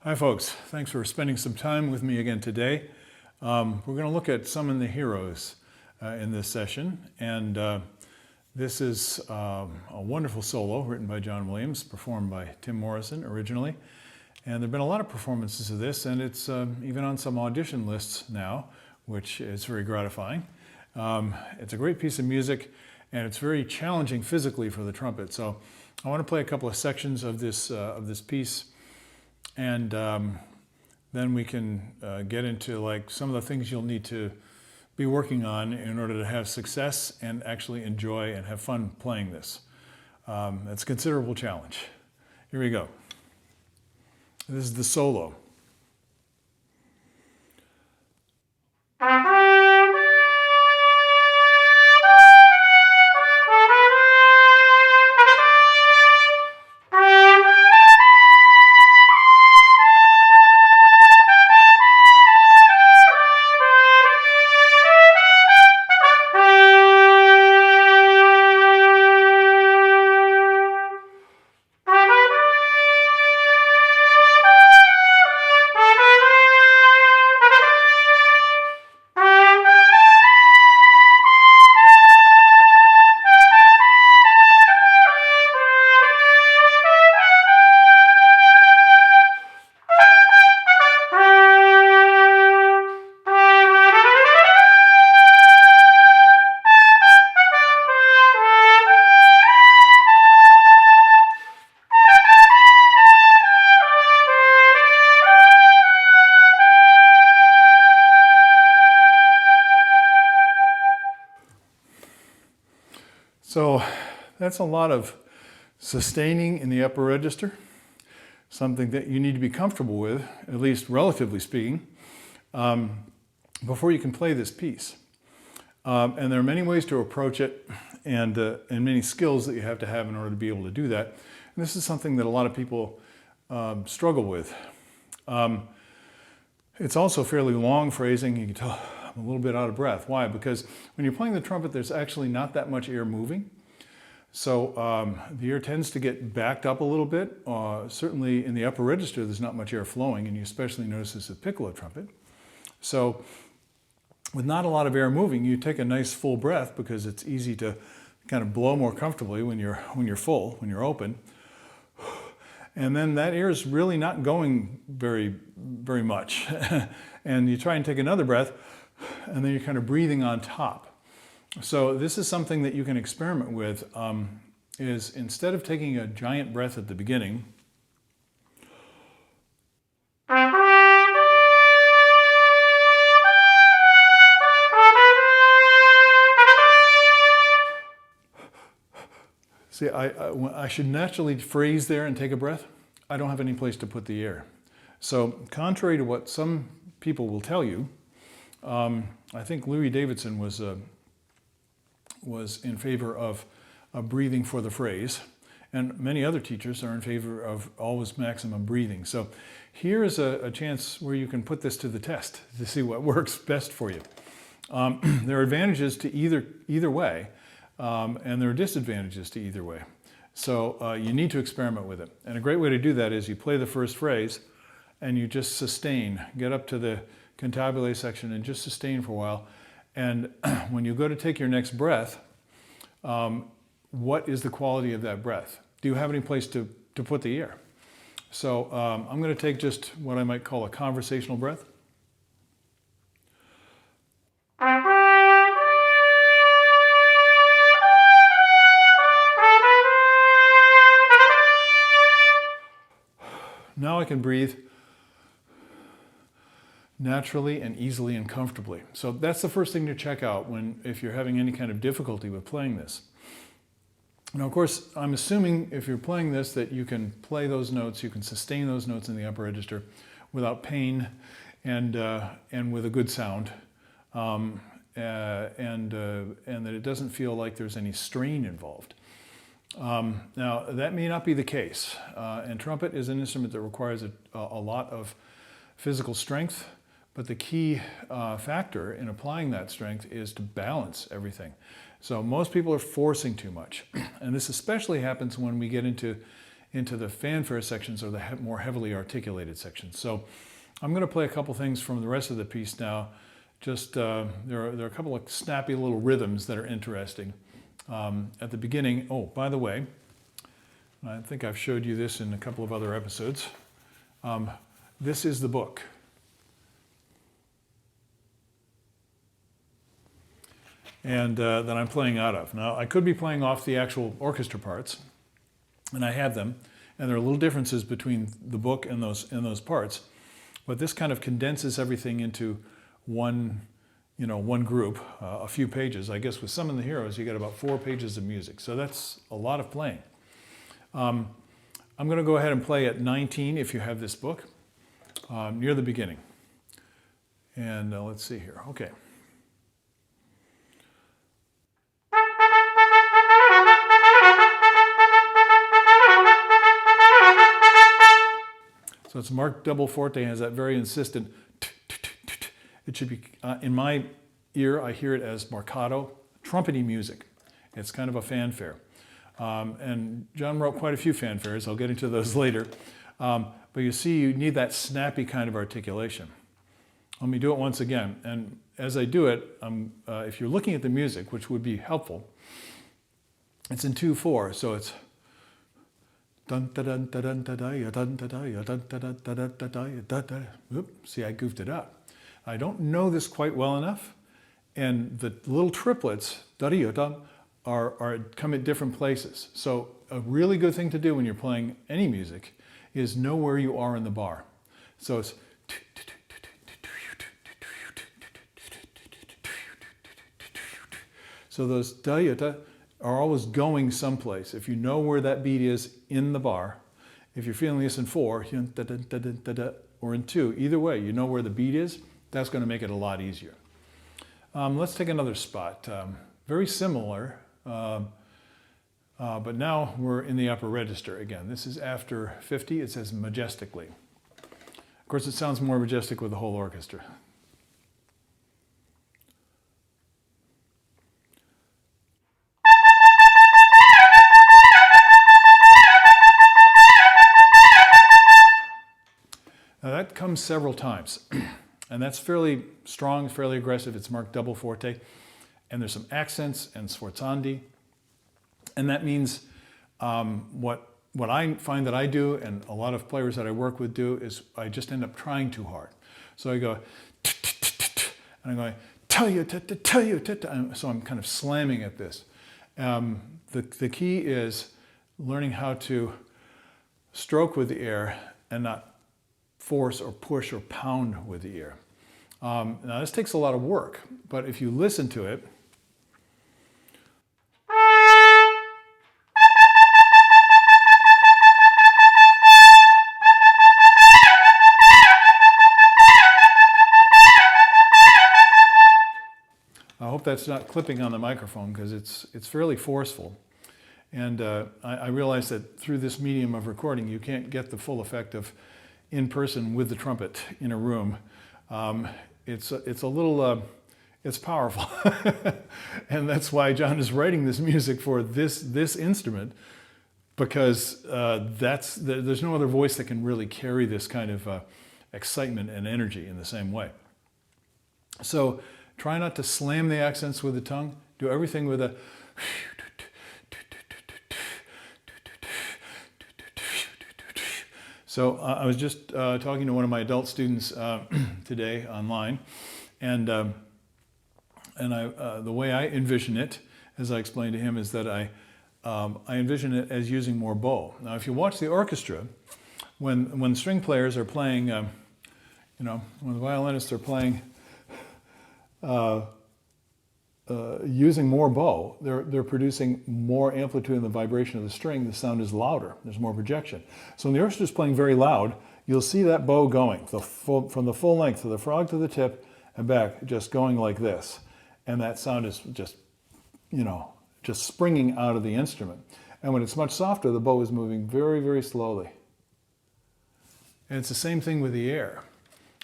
Hi folks, thanks for spending some time with me again today. We're going to look at some of the heroes in this session, and this is a wonderful solo written by John Williams, performed by Tim Morrison originally. And there have been a lot of performances of this, and it's even on some audition lists now, which is very gratifying. It's a great piece of music, and it's very challenging physically for the trumpet. So I want to play a couple of sections of this piece, and then we can get into like some of the things you'll need to be working on in order to have success and actually enjoy and have fun playing this. It's a considerable challenge. Here we go. This is the solo. So that's a lot of sustaining in the upper register, something that you need to be comfortable with, at least relatively speaking, before you can play this piece. And there are many ways to approach it and many skills that you have to have in order to be able to do that. And this is something that a lot of people struggle with. It's also fairly long phrasing. You can tell I'm a little bit out of breath. Why? Because when you're playing the trumpet, there's actually not that much air moving. So the air tends to get backed up a little bit. Certainly in the upper register, there's not much air flowing, and you especially notice this with piccolo trumpet. So with not a lot of air moving, you take a nice full breath because it's easy to kind of blow more comfortably when you're full, when you're open. And then that air is really not going very much. And you try and take another breath, and then you're kind of breathing on top. So this is something that you can experiment with, is instead of taking a giant breath at the beginning, see, I should naturally freeze there and take a breath. I don't have any place to put the air. So contrary to what some people will tell you, I think Louis Davidson was in favor of breathing for the phrase, and many other teachers are in favor of always maximum breathing. So here is a chance where you can put this to the test to see what works best for you. There are advantages to either way, and there are disadvantages to either way. So you need to experiment with it. And a great way to do that is you play the first phrase and you just sustain, get up to the cantabile section and just sustain for a while. And when you go to take your next breath, what is the quality of that breath? Do you have any place to put the air? So I'm going to take just what I might call a conversational breath. Now I can breathe naturally and easily and comfortably. So that's the first thing to check out if you're having any kind of difficulty with playing this. Now, of course, I'm assuming if you're playing this that you can play those notes, you can sustain those notes in the upper register without pain and with a good sound, and that it doesn't feel like there's any strain involved. Now, that may not be the case, and trumpet is an instrument that requires a lot of physical strength, but the key factor in applying that strength is to balance everything. So most people are forcing too much, and this especially happens when we get into into the fanfare sections or the more heavily articulated sections. So I'm going to play a couple things from the rest of the piece now. Just there are a couple of snappy little rhythms that are interesting. At the beginning, oh, by the way, I think I've showed you this in a couple of other episodes. This is the book. And that I'm playing out of. Now, I could be playing off the actual orchestra parts, and I have them, and there are little differences between the book and those parts, but this kind of condenses everything into one group, a few pages. I guess with Some of the Heroes, you get about 4 pages of music, so that's a lot of playing. I'm going to go ahead and play at 19 if you have this book, near the beginning. And let's see here. Okay. So it's marked double forte, has that very insistent it should be, in my ear, I hear it as marcato, trumpety music. It's kind of a fanfare. And John wrote quite a few fanfares. I'll get into those later. But you see, you need that snappy kind of articulation. Let me do it once again. And as I do it, if you're looking at the music, which would be helpful, it's in 2/4, so it's dun da dun da dun da da ya dun da da ya dun da da da da da da ya da da. Oops, see, I goofed it up. I don't know this quite well enough, and the little triplets da-da-ya-dum come at different places. So a really good thing to do when you're playing any music is know where you are in the bar. So it's so those da-ya-da are always going someplace. If you know where that beat is in the bar, if you're feeling this in 4 or in 2, either way, you know where the beat is. That's going to make it a lot easier. Let's take another spot. Very similar, but now we're in the upper register again. This is after 50. It says majestically. Of course, it sounds more majestic with the whole orchestra. Now that comes several times. And that's fairly strong, fairly aggressive. It's marked double forte. And there's some accents and sforzandi. And that means what I find that I do, and a lot of players that I work with do, is I just end up trying too hard. So I go, and I'm going, tell you, so I'm kind of slamming at this. The key is learning how to stroke with the air and not force or push or pound with the ear. Now this takes a lot of work, but if you listen to it, I hope that's not clipping on the microphone because it's fairly forceful. And I realize that through this medium of recording, you can't get the full effect of in person with the trumpet in a room. It's a little, it's powerful. And that's why John is writing this music for this instrument, because there's no other voice that can really carry this kind of excitement and energy in the same way. So try not to slam the accents with the tongue. Do everything with a So I was just talking to one of my adult students today online, and the way I envision it, as I explained to him, is that I envision it as using more bow. Now, if you watch the orchestra, when string players are playing, when the violinists are playing using more bow, they're producing more amplitude in the vibration of the string. The sound is louder. There's more projection. So when the orchestra is playing very loud, you'll see that bow going from the full length of the frog to the tip and back, just going like this. And that sound is just springing out of the instrument. And when it's much softer, the bow is moving very, very slowly. And it's the same thing with the air.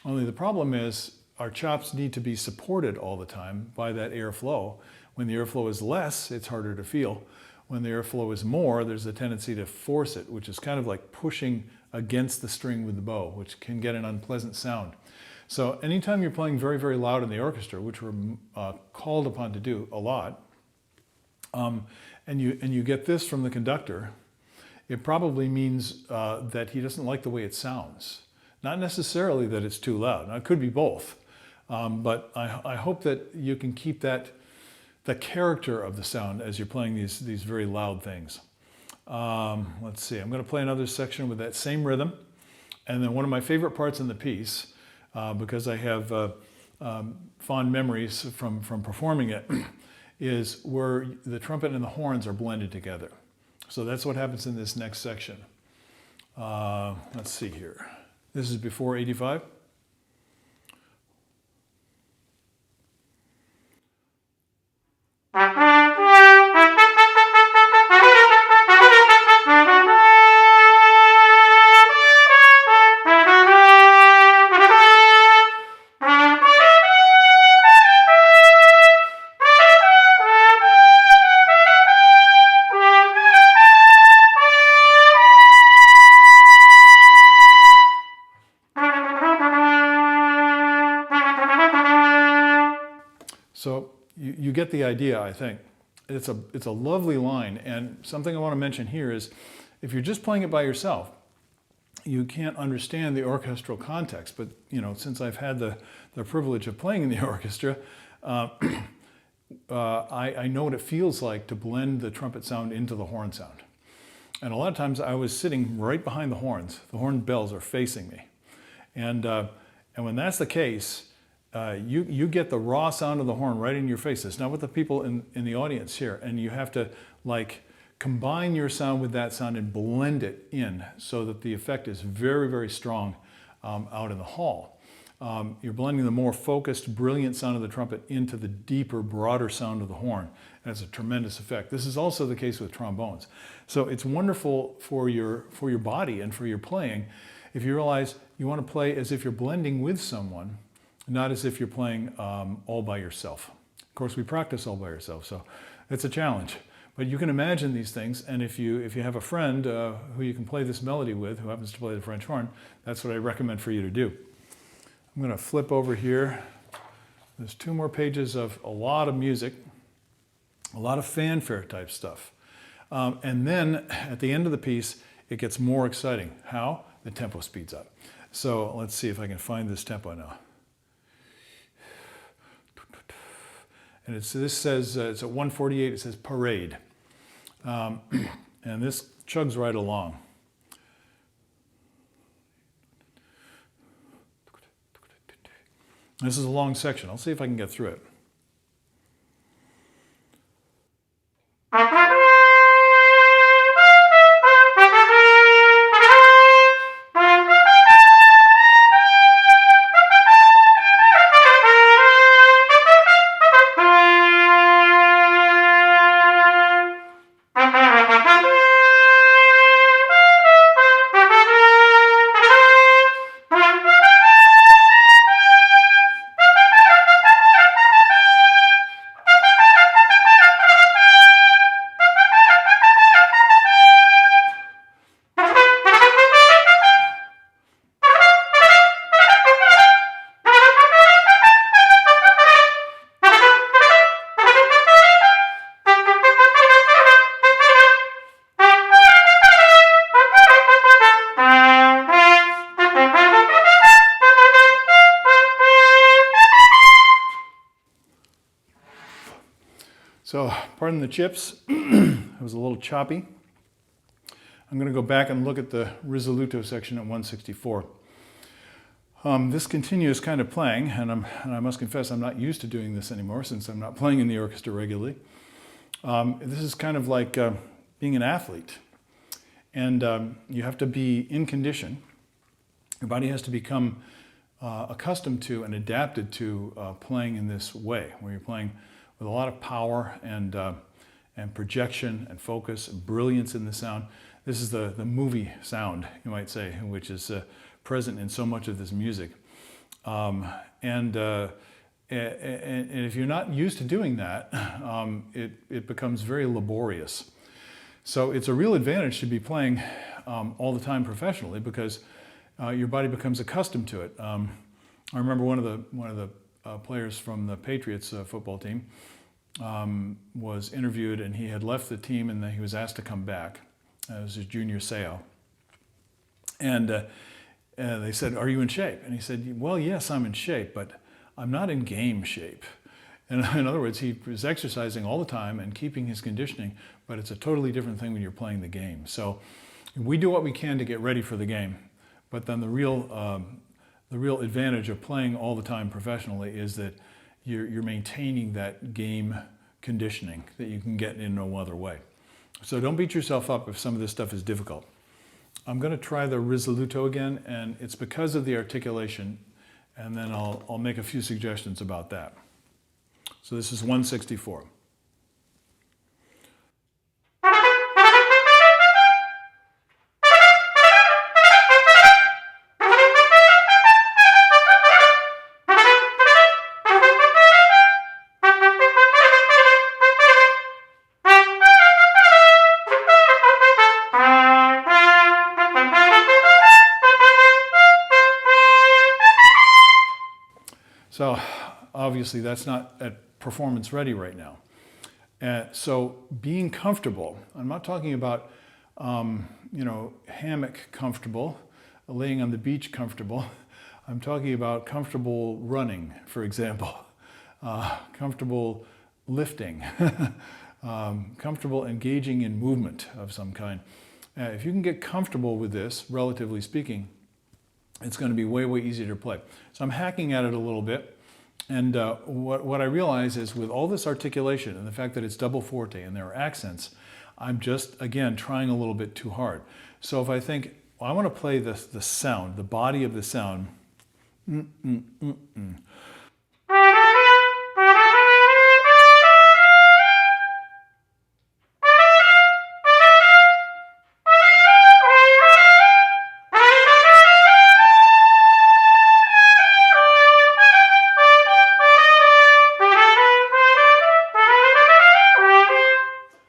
Only the problem is our chops need to be supported all the time by that airflow. When the airflow is less, it's harder to feel. When the airflow is more, there's a tendency to force it, which is kind of like pushing against the string with the bow, which can get an unpleasant sound. So anytime you're playing very, very loud in the orchestra, which we're called upon to do a lot, and you get this from the conductor, it probably means that he doesn't like the way it sounds. Not necessarily that it's too loud. Now, it could be both, but I hope that you can keep the character of the sound as you're playing these very loud things. Let's see, I'm going to play another section with that same rhythm. And then one of my favorite parts in the piece, because I have fond memories from performing it, is where the trumpet and the horns are blended together. So that's what happens in this next section. Let's see here. This is before 85. So you get the idea, I think. It's a lovely line, and something I want to mention here is if you're just playing it by yourself, you can't understand the orchestral context. But since I've had the privilege of playing in the orchestra, I know what it feels like to blend the trumpet sound into the horn sound. And a lot of times I was sitting right behind the horns. The horn bells are facing me. And when that's the case, you get the raw sound of the horn right in your face. It's not with the people in the audience here. And you have to combine your sound with that sound and blend it in so that the effect is very, very strong out in the hall. You're blending the more focused, brilliant sound of the trumpet into the deeper, broader sound of the horn. And it's a tremendous effect. This is also the case with trombones. So it's wonderful for your body and for your playing if you realize you want to play as if you're blending with someone, not as if you're playing all by yourself. Of course, we practice all by yourself, so it's a challenge. But you can imagine these things, and if you have a friend who you can play this melody with, who happens to play the French horn, that's what I recommend for you to do. I'm going to flip over here. There's 2 more pages of a lot of music, a lot of fanfare type stuff. And then at the end of the piece, it gets more exciting. How? The tempo speeds up. So let's see if I can find this tempo now. And this says, it's at 148, it says parade. And this chugs right along. This is a long section. I'll see if I can get through it. So, pardon the chips, it was a little choppy. I'm going to go back and look at the Risoluto section at 164. This continuous kind of playing, and I must confess I'm not used to doing this anymore since I'm not playing in the orchestra regularly. This is kind of like being an athlete. And you have to be in condition. Your body has to become accustomed to and adapted to playing in this way, where you're playing with a lot of power and projection and focus and brilliance in the sound. This is the movie sound, you might say, which is present in so much of this music. And if you're not used to doing that, it becomes very laborious. So it's a real advantage to be playing all the time professionally, because your body becomes accustomed to it. I remember one of the players from the Patriots football team was interviewed, and he had left the team, and then he was asked to come back. It was his junior SEO. And they said, "Are you in shape?" And he said, "Well, yes, I'm in shape, but I'm not in game shape." And in other words, he was exercising all the time and keeping his conditioning, but it's a totally different thing when you're playing the game. So we do what we can to get ready for the game, but then the real advantage of playing all the time professionally is that you're maintaining that game conditioning that you can get in no other way. So don't beat yourself up if some of this stuff is difficult. I'm going to try the Risoluto again, and it's because of the articulation, and then I'll make a few suggestions about that. So this is 164. So obviously that's not at performance ready right now. So being comfortable, I'm not talking about hammock comfortable, laying on the beach comfortable. I'm talking about comfortable running, for example, comfortable lifting, comfortable engaging in movement of some kind. If you can get comfortable with this, relatively speaking, it's going to be way, way easier to play. So I'm hacking at it a little bit. And what I realize is, with all this articulation and the fact that it's double forte and there are accents, I'm just, again, trying a little bit too hard. So if I think, well, I want to play the sound, the body of the sound,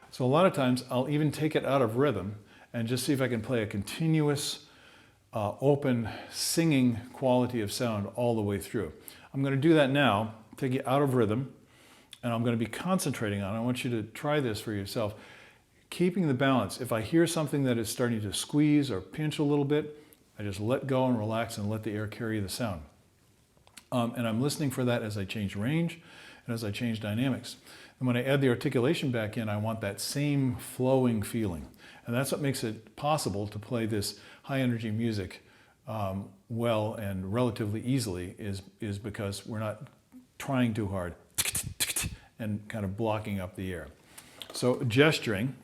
So a lot of times I'll even take it out of rhythm and just see if I can play a continuous, open, singing quality of sound all the way through. I'm going to do that now, take it out of rhythm, and I'm going to be concentrating on it. I want you to try this for yourself. Keeping the balance. If I hear something that is starting to squeeze or pinch a little bit, I just let go and relax and let the air carry the sound. And I'm listening for that as I change range and as I change dynamics. And when I add the articulation back in, I want that same flowing feeling. And that's what makes it possible to play this high energy music well and relatively easily, is because we're not trying too hard and kind of blocking up the air. So gesturing.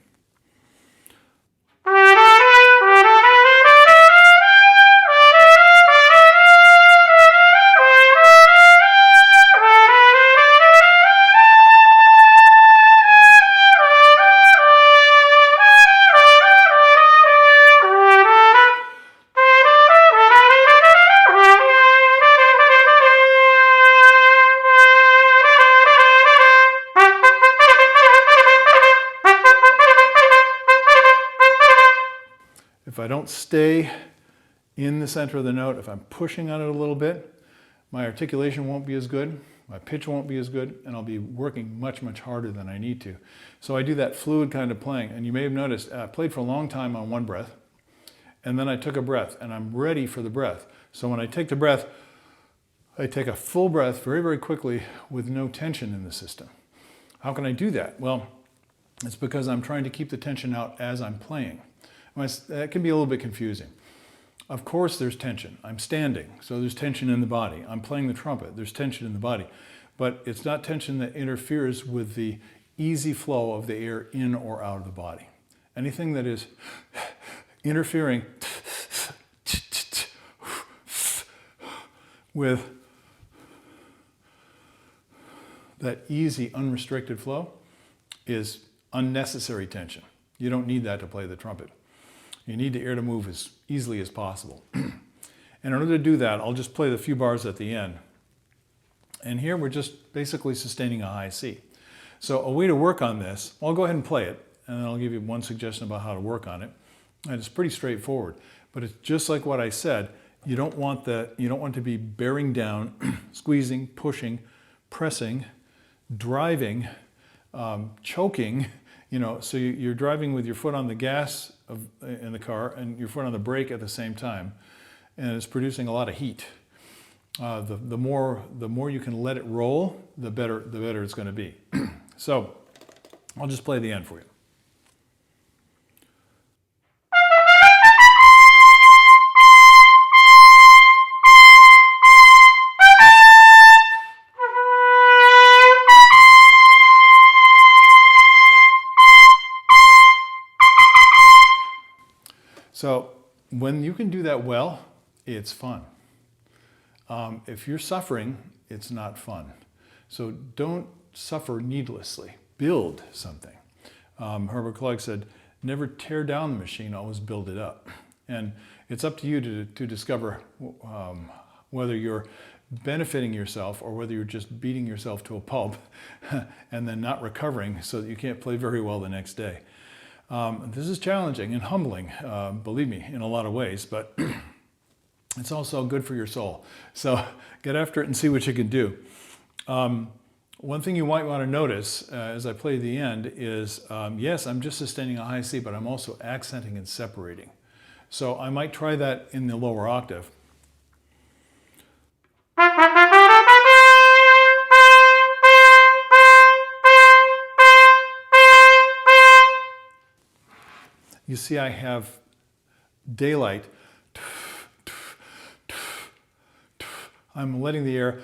If I don't stay in the center of the note, if I'm pushing on it a little bit, my articulation won't be as good, my pitch won't be as good, and I'll be working much, much harder than I need to. So I do that fluid kind of playing. And you may have noticed, I played for a long time on one breath, and then I took a breath, and I'm ready for the breath. So when I take the breath, I take a full breath very, very quickly with no tension in the system. How can I do that? Well, it's because I'm trying to keep the tension out as I'm playing. That can be a little bit confusing. Of course there's tension. I'm standing, so there's tension in the body. I'm playing the trumpet, there's tension in the body. But it's not tension that interferes with the easy flow of the air in or out of the body. Anything that is interfering with that easy, unrestricted flow is unnecessary tension. You don't need that to play the trumpet. You need the air to move as easily as possible. And in order to do that, I'll just play the few bars at the end. And here we're just basically sustaining a high C. So a way to work on this, I'll go ahead and play it. and then I'll give you one suggestion about how to work on it. And it's pretty straightforward, but it's just like what I said. You don't want to be bearing down, squeezing, pushing, pressing, driving, choking. So you're driving with your foot on the gas in the car and your foot on the brake at the same time, and it's producing a lot of heat. The more you can let it roll, the better it's going to be. So I'll just play the end for you. So when you can do that well, it's fun. If you're suffering, it's not fun. So don't suffer needlessly. Build something. Herbert Clark said, never tear down the machine, always build it up. And it's up to you to discover whether you're benefiting yourself or whether you're just beating yourself to a pulp and then not recovering so that you can't play very well the next day. This is challenging and humbling, believe me, in a lot of ways, but it's also good for your soul. So get after it and see what you can do. One thing you might want to notice as I play the end is, yes, I'm just sustaining a high C, but I'm also accenting and separating. So I might try that in the lower octave. You see I have daylight. I'm letting the air,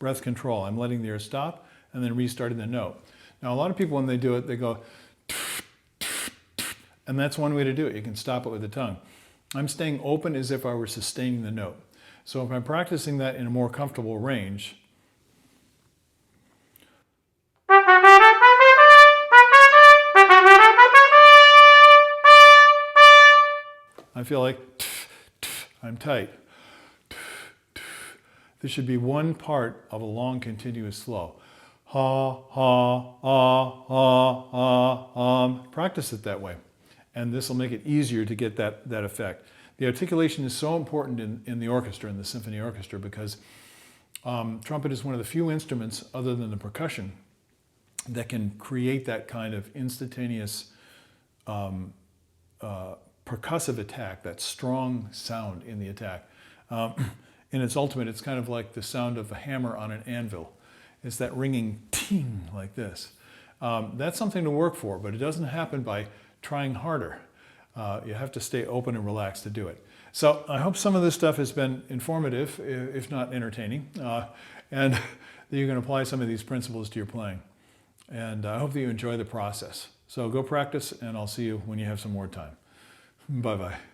breath control. I'm letting the air stop and then restarting the note. Now a lot of people when they do it, they go, and that's one way to do it. You can stop it with the tongue. I'm staying open as if I were sustaining the note. So if I'm practicing that in a more comfortable range, I feel like I'm tight. This should be one part of a long continuous flow. Ha, ha, ah, ah, ah, Practice it that way. And this will make it easier to get that effect. The articulation is so important in the orchestra, in the symphony orchestra, because trumpet is one of the few instruments, other than the percussion, that can create that kind of instantaneous percussive attack, that strong sound in the attack. In its ultimate, it's kind of like the sound of a hammer on an anvil. It's that ringing ting like this. That's something to work for, but it doesn't happen by trying harder. You have to stay open and relaxed to do it. So I hope some of this stuff has been informative, if not entertaining, and that you can apply some of these principles to your playing. And I hope that you enjoy the process. So go practice, and I'll see you when you have some more time. Bye-bye.